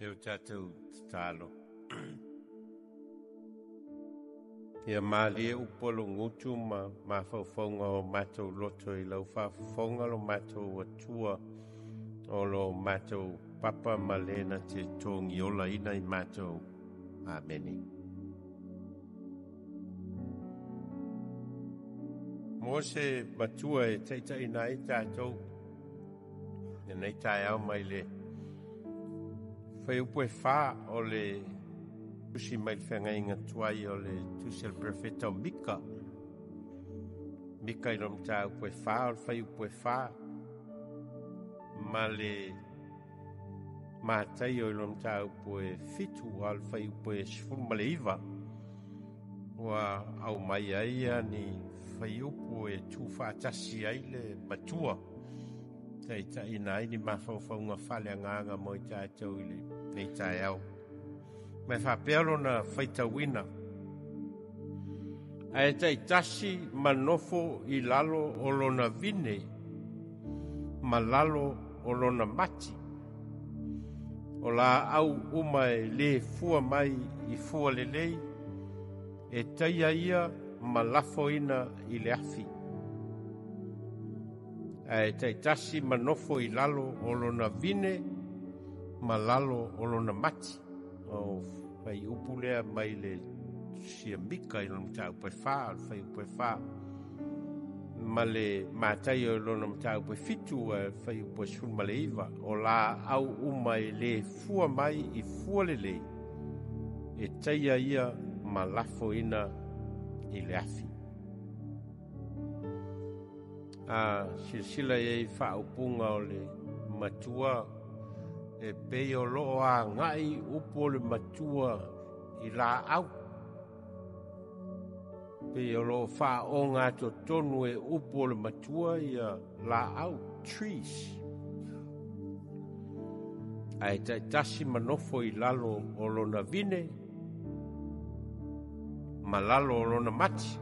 Teo tātou tālo. Ia mālie upolo ngutu ma whauwhaunga o mātou loto I lau whawhaunga lo mātou atua o lo mātou papa ma lena te tōngi ola ina I mātou. Ameni. Mose matua e teitai nai tātou. E nei tai au mai le. Whai upo e whā o le tusi mai whenga inga tuai o le tusi al prefeta o Mika. Mika I rom tā upo e whā o le whai upo e whā. Ma le mātai o I rom tā upo e fitu o le whai upo e sifuru ma le iwa. Wa au mai aia ni whai upo e tū whātasi ai le matua. Tai ina ni mawhauwhaunga whale anganga mo I tātou I le nei tai au. Mai whapelo na whaitawina. Ai tai tasi manofo I lalo o lona vine. Ma lalo o lona mati. O la au umai le fua mai I fua le lei. E taia ia ma lafo ina I le afi. Ai tai tasi manofo I lalo o lona vine, ma lalo o lona mati. O whai upulea mai le sia Mika I lona mta upe wha, whai upe wha. Ma le mātai o lona mta upe fitu, whai upe sun ma le iwa. O la au umai le fua mai I fua le le. E taia ia ma lafo ina I le afi. Sila e whaupunga o le matua e pei o loo a ngai upo le matua I la au. Pei o loo whaonga to tonu e upo le matua I la au, trees. Ai tai tasi manofo I lalo o lona vine, ma lalo o lona mati.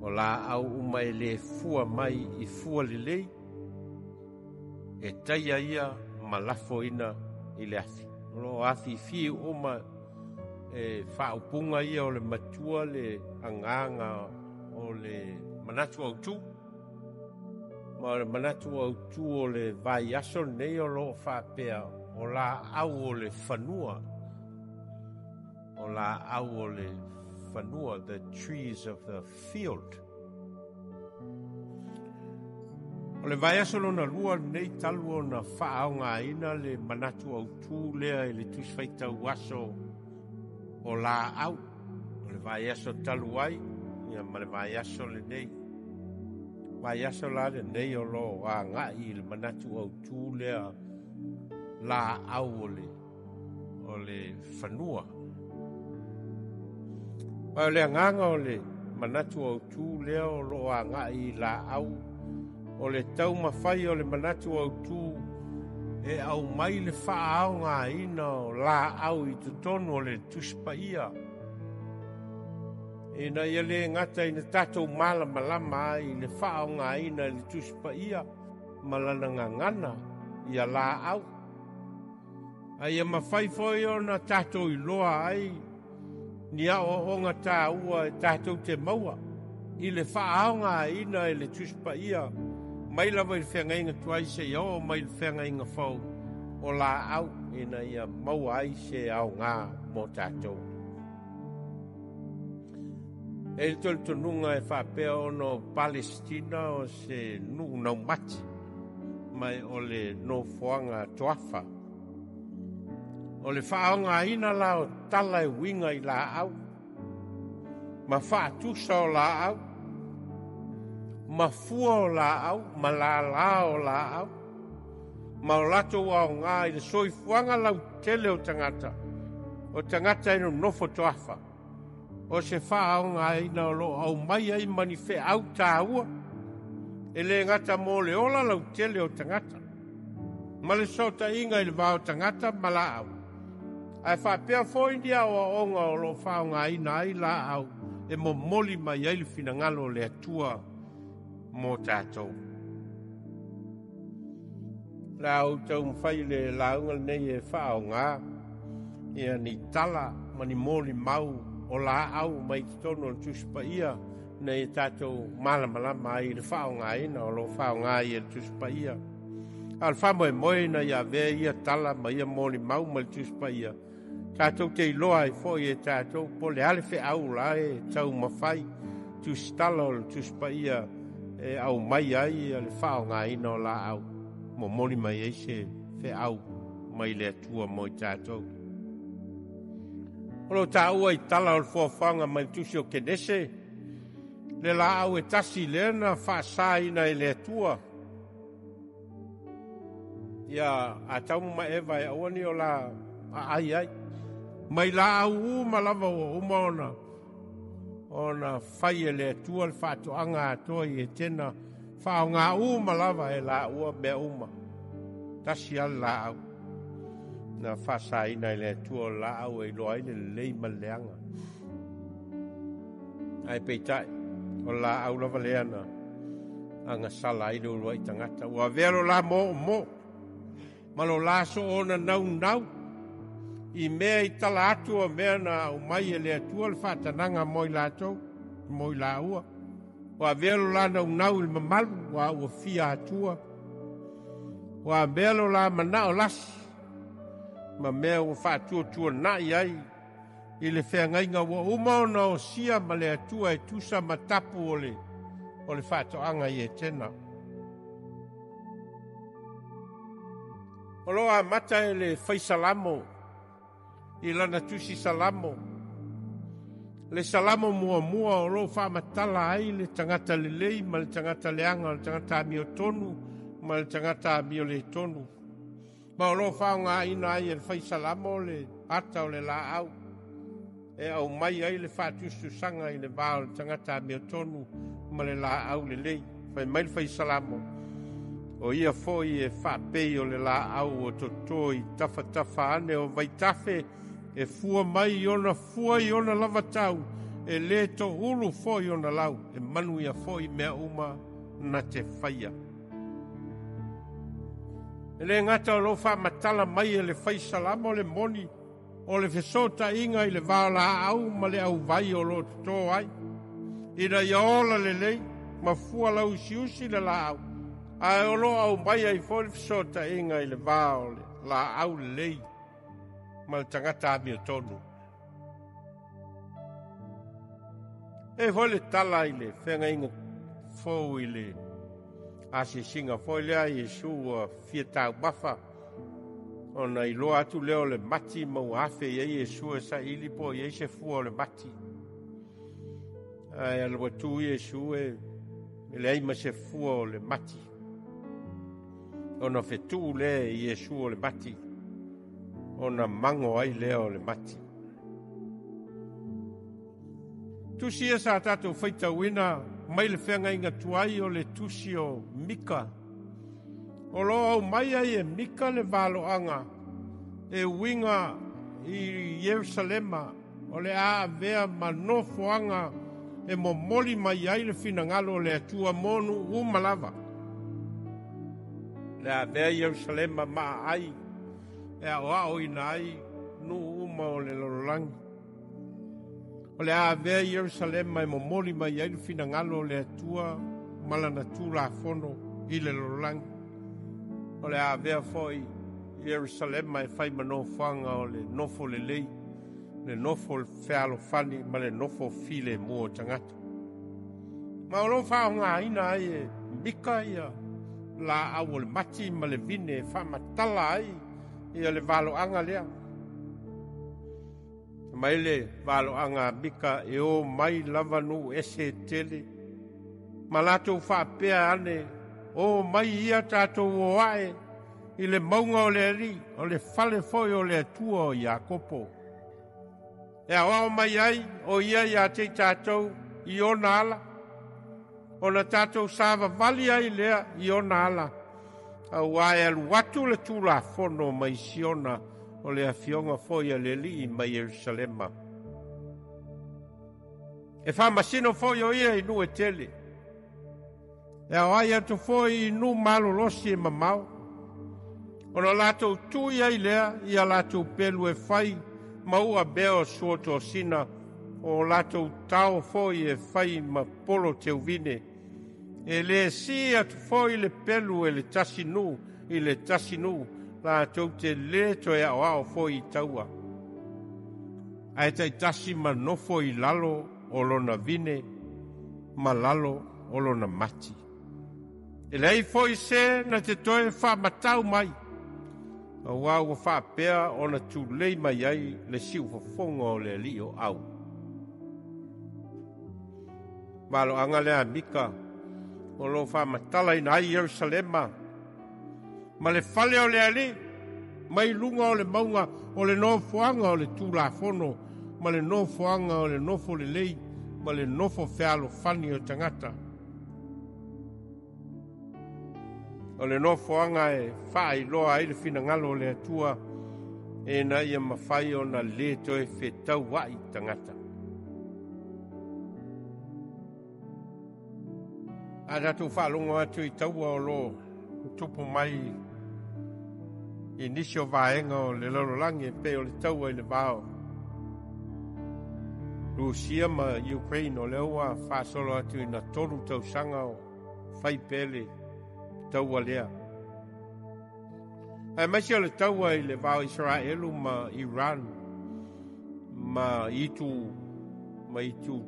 O la au umai le fua mai I fua le lei. E taia ia ma lafo ina I le afi. Lo afi fi uma e whaupunga ia o le matua le anganga o le manatu au tu. Ma le manatu au tu o le vai aso nei o lo whapea. O la au o le whanua. O la au o le whanua, the trees of the field. O le vai aso lona lua nei talu o na whaaonga ina le manatu au tū lea I le tuswhaita uaso o la au. O le vai aso talu ai, ia ma le vai aso le nei. Vai aso la le nei o lo a ngai le manatu au tū lea la au o le whanua. O le anganga o le manatu au tū lea o lo a ngai la au. O le tau mawhai o le manatu au tū e au mai le whaaonga ina o la au I tutonu o le tuspa ia. E na ia le ngata ina tātou mala malama ai le whaaonga ina le tuspa ia. Malana ngangana ia la au. Ai a mawhai foi o na tātou I loa ai. Ni a o onga tā ua e tātou te maua. I le whaaonga ina le tuspa ia. Mai lawa I whenga inga tuai se iao, mai le whenga inga whau. O la au, ina ia mau ai se au ngā mō tātou. E le tolu tonunga e whapea o no Palestina o se nungu nau mati. Mai o le no whoanga toafa. O le whaonga ina la o tala e winga I la au. Ma whaatusa o la au. Ma fua o la au, ma la o la au. Ma o lato au ngā I le soifuanga lau tele o tangata. O tangata ino nofo toafa. O se whaonga ina o lo au mai ai mani whe au tā ua. E le ngata mō le ola lau tele o tangata. Ma le sota inga I le vāo tangata ma la au. Ai whapea fōindia o onga o lo whaonga ina ai la au. E mo moli mai ai le finangalo le atua mō tātou. Lau tau mwhai le launga nei e whao ngā. Ia ni tala ma ni mōli mau o la au mai ki tono le tuspa ia. Nei tātou malamalama ai le whao ngā ina o lo whao ngā i le tuspa ia. Al whamoe moe na ia vea ia tala ma ia mōli mau ma le tuspa ia. Tātou te iloa e fo i e tātou po le ale whi au la e tau mawhai. Tustala o le tuspa ia e au mai ai le whao ngā ina o la au. Mo mori mai eise whi au mai le atua mo i tātou. Olo tā ua i tala o le fuawhanga mai tusi o Kenese. Le la au e tasi lena whaasa ina i le atua. Ia a tau ma ewa e awani o la ai ai. Mai la au malava o umaona. Ona whai e le atua le whaatoanga atoa i e tena. Whao ngā malava e la ua mea uma. Tasi al la au. Na whasa ina i le atua la au e loa ine le lei maleanga. Ai peitai. O la au lava leana. Anga sala ino ulua i tangata. Ua vero la mo. Malo la so ona nau. I mea i tala atua mea na umai e le atua le whatananga moi la tau. Moi la ua. Wa velo la nau il mamalu wa ua fia atua. Wa velo la manao las. Ma mea ua whaatua nai ai. I le whengainga wa umaona o sia ma le atua e tusa matapu o le whaatoanga i e tena. O loa mata e le whaisalamo. I lana tusi salamo. Le salamo mua o lo whamatala ai le tangata le lei, ma le tangata leanga, le tangata mio tonu, ma le tangata mio le tonu. Ma o lo whaonga ina ai e whai salamo le ata o le la au. E au mai ai le whaatustu sanga i le vao le tangata mio tonu, ma le la au le lei. Whai mai le whai salamo. O ia foi e whapei o le la au o totoi tafa ane o vai tafe. E fua mai i ona lava tau. E le to ulu fo i ona lau. E manu ia fo i mea uma na te whaia. E le ngata o lo wha matala mai e le whai salama o le moni. O le fesota inga i le wala au ma le au vai o lo to ai. Ina ia ola le lei. Ma fua lau usi le la au. Ai o lo au mai ai fo le fesota inga i le wala la au le lei. Ma le tangata mio tonu. E hoi le tala i le whenga inga fōu i le asi singa fōi lea i Jesu a fiatau bafa. Ona i loa atu leo le mati mau hafe i Jesu e sa ili po i eise fua o le mati. Ai ala watu i Jesu e le aima se fua o le mati. Ona fetu le i Jesu o le mati. Ona mango ai leo le mati. Tusi e sa tatou whaita wina mai le whenga inga tuai o le tusi o Mika. O lo au mai ai e Mika le valoanga e winga i Yerusalema o le a vea manofoanga e momoli mai ai le finangalo le atua monu umalava. Le a vea Yerusalema maa ai e ao ina ai nu uma o le lololangi. O le a vea Yerusalema e momoli mai ai le finangalo le atua malana tula fono i le lololangi. O le a vea foi Yerusalema e fai manofanga o le nofo le lei, le nofo le fealo fani, ma le nofo file mua tangata. Ma o lo whao ngā ina ai e Mika ia la au le mati ma le vine e whamatala ai ia le valoanga lea. Mai le valoanga Mika e o mai lava nu ese tele. Ma lato whapea ane o mai ia tātou o ae i le maunga o le ri, o le fale foi o le atua o Iakopo. E awao mai ai o ia te tātou i ona ala. O na tātou sāwa vali ai lea i ona ala. Au ae alu watu le tūla fono mai siona o le afionga foi a le li mai Yerusalema. E whamasino foi o ia i nu e tele. E au ai atu foi i nu malo losi e mamau. Ona lātou tui ai lea, ia lātou pelu e whai, maua beo suoto sina, o lātou tau foi e whai ma polo teu vine. E le si atu foi le pelu e le tasinu, i le tasinu, lātou te le to e ao foi i taua. Ai tai tasi ma nofo i lalo o lona vine, ma lalo o lona mati. E lei foi se na te toe wha matau mai. A wau wa wha pea o na tu lei mai ai le siu fafonga o le li o au. Malo anga lea mika o lo wha matala ina ai Yerusalema. Ma le fale o le ali, mai lunga o le maunga o le nofoanga o le tūla fono, ma le nofoanga o le nofo le lei, ma le nofo fealo fani o tangata. O le nofoanga e whai loa ai le fina ngalo le atua e na ia mawhai o na le toe whetau wai tangata. A ratu whalongo atu i taua o lo tupu mai i nisi o vaenga o le lololangi e pe o le taua i le vao. Rusia ma Ukraine o le ua whasolo atu i na toru tausanga o whai pele taua lea. Ai maisi o le taua i le vao Israelu ma Iran ma itu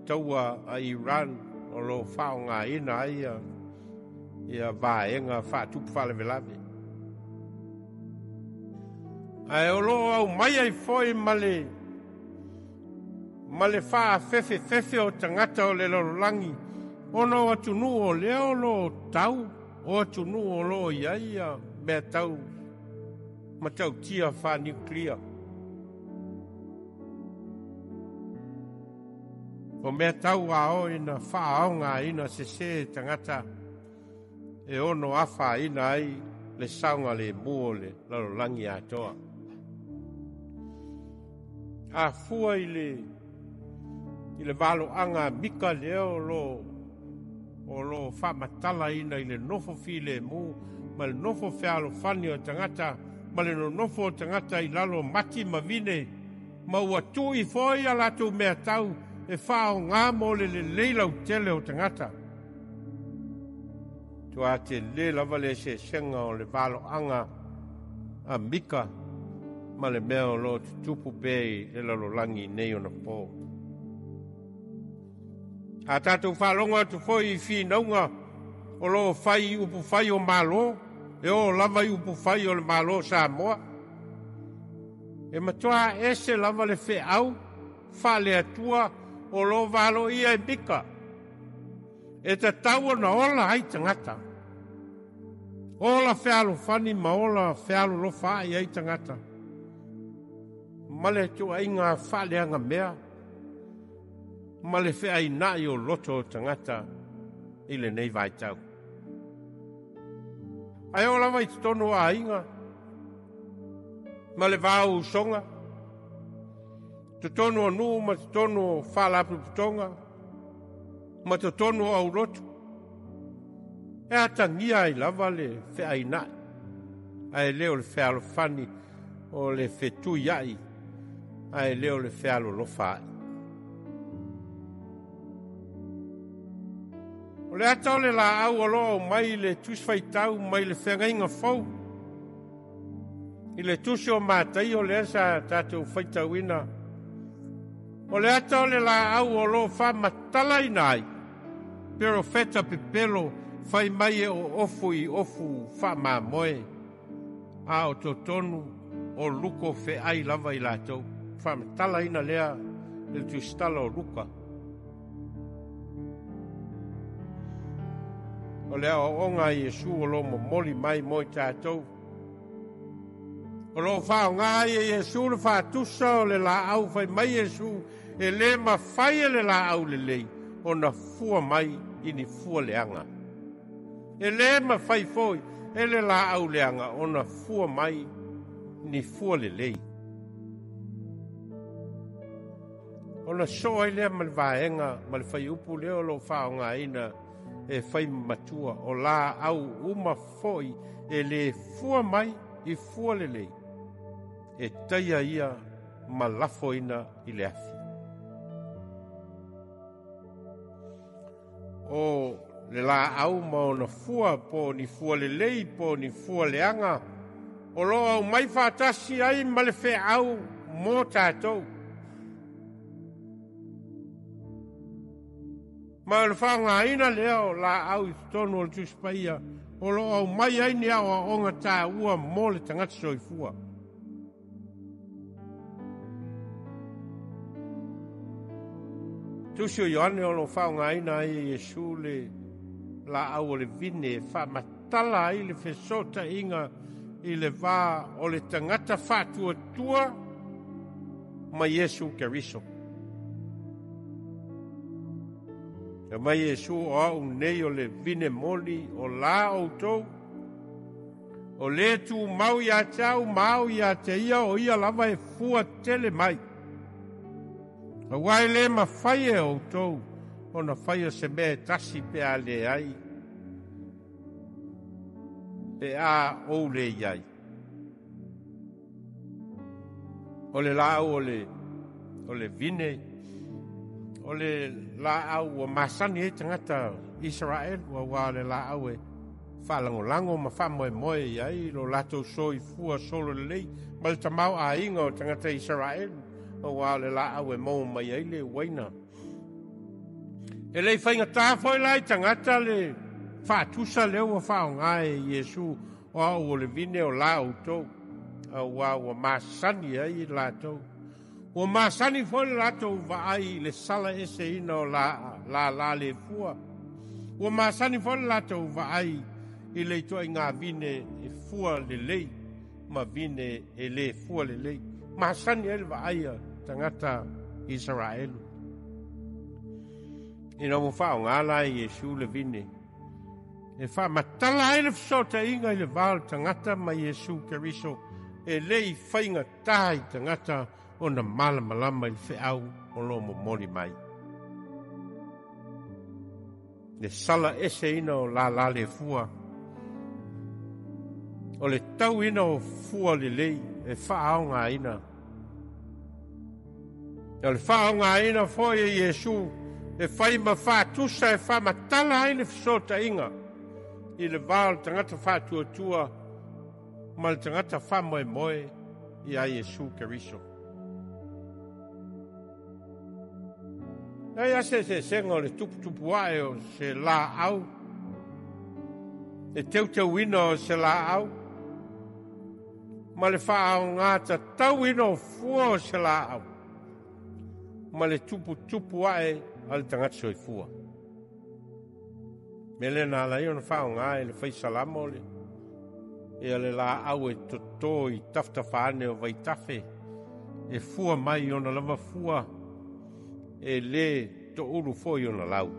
taua a Iran o lo whao ngā ina ai ia vaenga whatupu whale velave. Ai o lo au mai ai foi male wha fefe o tangata o le lololangi ono atunu o leo lo tau o atunu o lo iaia mea tau matau tia wha nuclear. O mea tau ao ina wha aonga ina se tangata e ono awha ina ai le saunga le mua le lalolangi atoa. A fua i le valo anga mika leo o lo wha matala ina i le nofo fi le mu, ma le nofo fealo fani o tangata, ma le nofo tangata i lalo mati ma vine, ma ua tui foi a latu mea tau e whao ngā mo le leilau tele o tangata. Tua te le lava le se senga o le valo anga a mika, ma le mea o lo tupu pei e lalolangi nei o na pō. A tātou whalonga atu foi i whi naunga o lo whai upu whai o malo, e o lava i upu whai o le malo sa moa. E matua ese lava le whe au, whale atua o lo valo ia e mika. E te tau na ola ai tangata. Ola whealo whani ma ola whealo lo whai ai tangata. Male tu ai ngā whaleanga mea. Male whea i nai o loto tangata i le nei vai tau. Ai o lawa i te tono a inga. Male vāu songa. Te tono anu ma te tono whalapu putonga. Ma te tono au loto. E atangia i lava le whea i nai. Ai leo le whea lo whani o le whetu iai. Ai leo le whea lo whai. O le atau le la au alo mai le tuswhai tau mai le whengainga fau. I le tusi o mātai o le asa tātou whaitauina. O le atau le la au alo wha matala inai. Pero feta pepelo whai mai e o ofu i ofu wha mā moe. A o totonu o luko whe ai lava i lātou. Wha matala ina lea le tustala o luka. O lea o onga i Jesu o lo mo moli mai moi tātou. O lo whao ngā i Jesu le whātusa o le la au whai mai Jesu e le ma whai e le la au le lei o na fua mai i ni fua leanga. E le ma whai foi e le la au leanga o na fua mai ni fua le lei. O na soa i lea ma le vaenga ma le whai upu leo lo whao ngā ina e whai matua o la au uma foi e le fua mai I fua lelei. E taia ia ma lafo ina I le afi. O le la au ma ona fua po ni fua lelei po ni fua leanga. O lo au mai whātasi ai ma le whea au mō tātou. Ma le whaonga ina leo la au I tonu o le tuspaia. O lo au mai ai ni au a onga tā ua mō le tangata soifua. Tusio Ioane o lo whaonga ina ai Yesu le la au o le vine wha matala ai le whesota inga I le vā o le tangata whātua tua ma Yesu Keriso. E mai Yesu o au nei o le vine moli o la o tau. O le tu mau ia tau, mau ia te ia o ia lava e fua tele mai. A wai le ma whaie o tau, o na whaie se me tasi pe a le ai. Pe a o le iai. O le lau o le vine, o le lau o masani e tangata Israel, o wa le lau e whalango ma whamoe moe iai, lo lato soi fua solo le lei, ma le tamau a inga o tangata Israel, o wa le lau e mo mai ai le waina. E lei whainga tāwhoi lai tangata le whātusa leo o whaongae Yesu o au o le vine o lau tau. Wa masani ai lato. Wa masani foi lato vai le sala ese ino la le fua. Wa masani foi lato vai I le to inga vine e fua le lei ma vine e le fua le lei. Masani el vai tangata Israel. Ina mo fa ngala Yesu le vine. E fa matala ele sota inga le val tangata ma Yesu Keriso. E lei whainga tai tangata o na malama I whiau o lo mo mori mai. Le sala ese ina o la le fua. O le tau ina o fua le lei e whaau ngā ina. O le whaau ngā ina foi e Yesu e whai ma whātusa e wha matala ai le fisota inga. I le vāl tangata whātua tua ma le tangata whamoe moe I a Yesu Keriso. Ai ase se sengo le tupu ae o se la au. E teu wino o se la au. Ma le whaau ngāta tau wino o fua o se la au. Ma le tupu ae a le tangata soi fua. Me le nā lai o na whaau ngāe le whaisalamo le. E ale la au e toto I taftafane o vai tafe. E fua mai o na lava fua. E le to uru foi o na lau.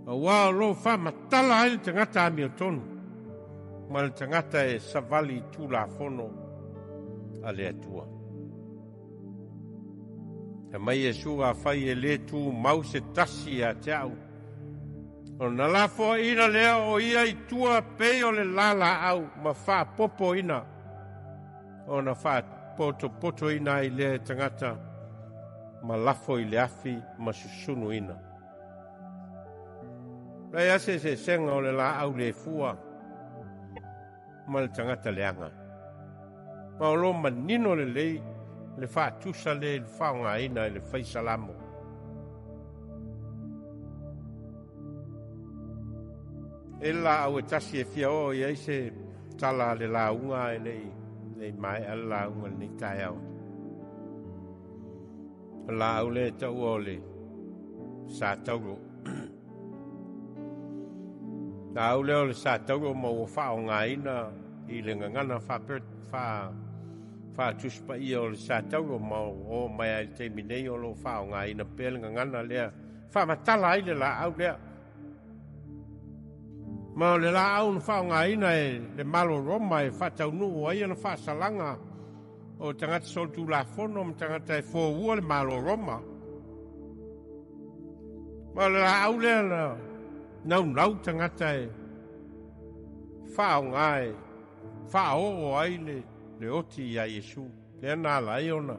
A wā lo wha matala ai le tangata ami o tonu. Ma le tangata e savali tu la fono a le atua. E mai e sua whai e le tu mau se tasi a te au. O na la fo ina lea o ia I tua pe o le lala au ma wha popo ina. O na wha poto ina I le tangata ma lafo I le afi ma susunu ina. Rai ase se senga o le la au le fua ma le tangata leanga. Ma o lo manino le lei le wha tusa le whaonga ina I le whaisalamo. E la au e tasi e fia o I eise tala le la unga e le mai a la unga ni tai au. La au le tau o le sa tauro. La au le o le sa tauro ma o wha o ngā ina I le ngangana wha tuspa I o le sa tauro ma o mai a te minei o lo wha o ngā ina pe le ngangana lea. Wha matala ai le la au lea. Ma le la au na wha ngā ina e le malo roma e wha tau nu o aia na wha salanga o tangata soltu la fono ma tangata e fō ua le malo roma. Ma le la au lea na nau tangata e wha ngā e whaoo ai le oti ia Iesu. Le ana ala e ona,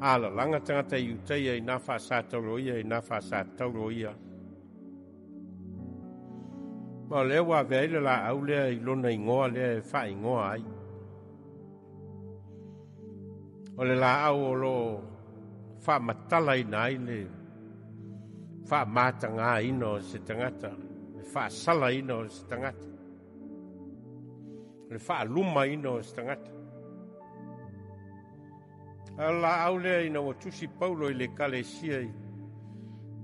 ala langa tangata i uteia i nā whaasātauroia, i nā whaasātauroia. Ma lea wa veile la au lea i lona ingoa lea e wha ingoa ai. O le la au o lo wha matala i nai le wha mātanga ino se tangata, le wha sala ino se tangata, le wha luma ino se tangata. La au lea ina o tusi Paulo i le kalesia i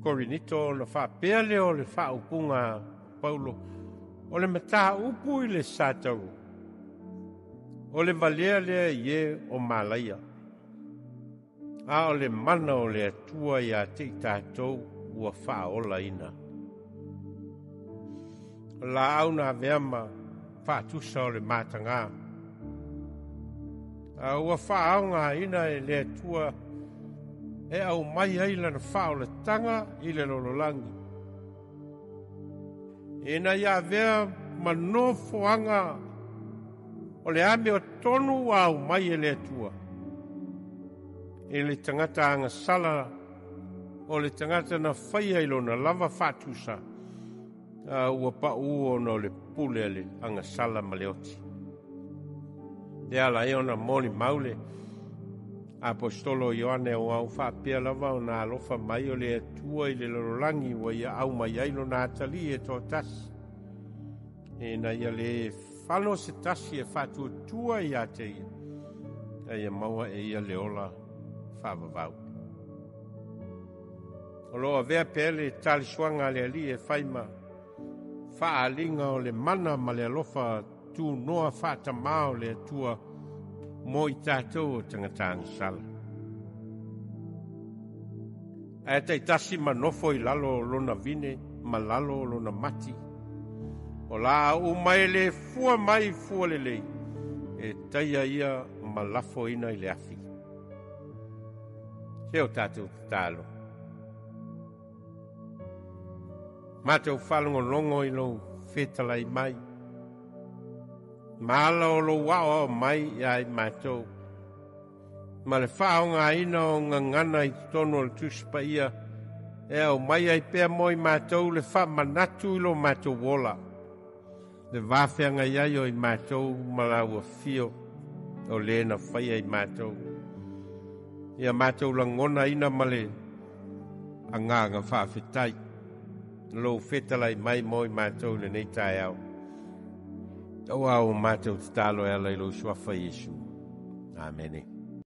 Korinito na wha pea leo le wha upunga Paulo. O le mata upu i le sātau. O le malea lea i e o Malaia. A o le mana o le atua i a te tātou ua wha ola ina. La au na veama wha tusa o le mātanga. Ua wha au ngā ina e le atua e au mai aila na wha o le tanga i le lololangi. Ina ia vea manofoanga o le ame o tonu au mai e le atua. E le tangata anga sala o le tangata na whaia ilo na lava whatusa ua pa uo no le pulele anga sala maleoti. E ala e ona moli maule Apostolo Ioane o au whapea lava o nā alofa mai o le atua i le lorolangi wa ia au mai ailo nā tali e tō tasi. E na ia le whano se tasi e whatua tua i a te ia. E ia maua e ia le ola whavavau. O loa vea pele tali suanga le ali e whaima whaalinga o le mana ma le alofa tu noa whata mao le atua mo i tātou o tangatanga sala. E te tasi manofo i lalo lona vine, ma lalo lona mati. O la umai le fua mai fua le lei, e taia ia ma lafo ina i le afi. Seo tātou tālo. Mātou whalongo longo i lo whetalai mai. Maala o lo wao mai ai mātou. Ma le whaonga ina o ngangana i tono le tuspa ia. E au mai ai pēr moi mātou le wha manatu i lo mātou wola. Le wāwhianga iai o i mātou malaua fio o lena whaia i mātou. Ia mātou langona ina male anganga whawhetai. Lo whetalai mai moi mātou le nei tai au. O au mātou te talo e ala ilo suafa Iesu. Amen.